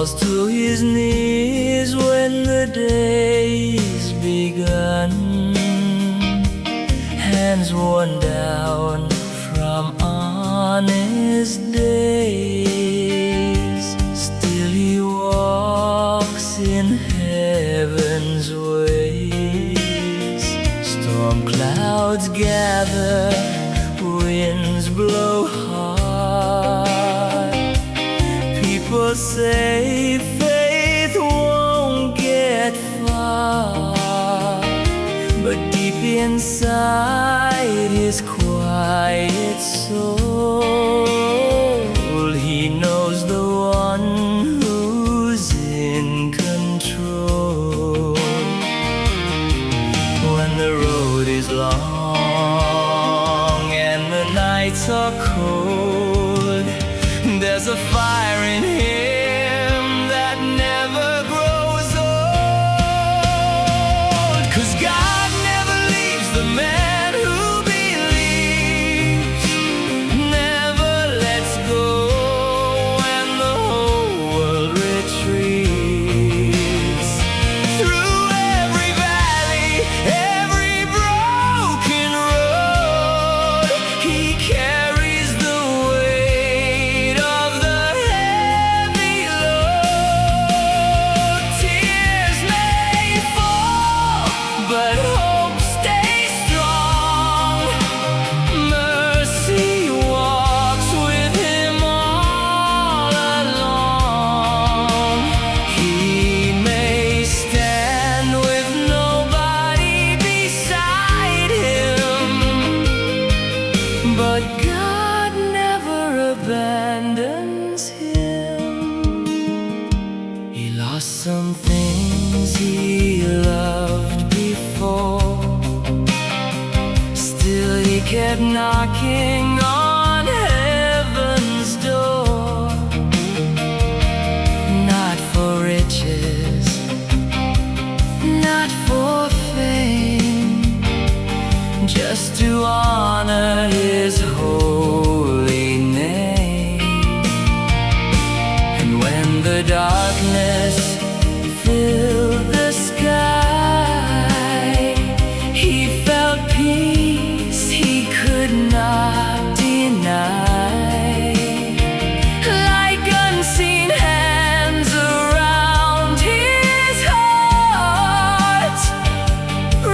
falls to his knees when the day's begun. Hands worn down from honest days, still he walks in heaven's ways. Storm clouds gather, winds blow hard. People say faith won't get far, but deep inside his quiet soul, he knows the one who's in control. When the road is long and the nights are cold, there's a fire in him that never grows old. 'Cause God never leaves the man who believes, never lets go when the whole world retreats. Through every valley, every broken road, he carries the weight of the heavy load. Tears may fall, but hope stays strong. Mercy walks with him all along. He may stand with nobody beside him, but God never abandons him. He lost some things he loved before, still he kept knocking on heaven's door. Not for riches, not for fame, just to honor his holy name. And when the darkness filled the sky, he felt peace he could not deny. Like unseen hands around his heart,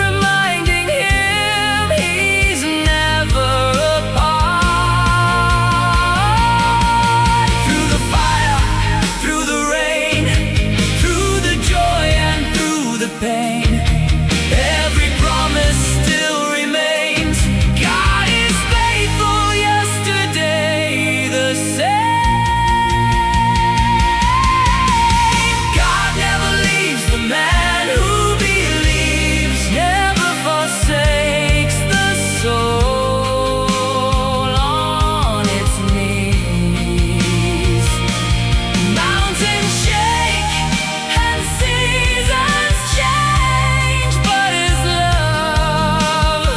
reminding him he's never apart. Through the fire, through the rain, through the joy and through the pain, every promise still remains. God is faithful yesterday, the same. God never leaves the man who believes, never forsakes the soul on its knees. Mountains shake and seasons change, but his love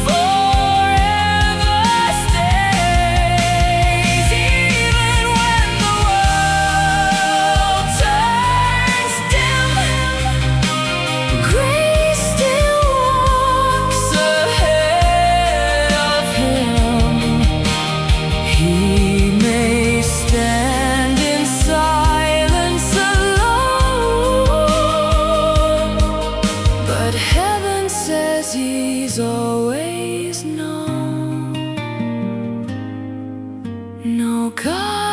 forever stays. Even when the world turns dim, grace still walks ahead of him. He may stand in silence alone, but heaven says he's always known. No, God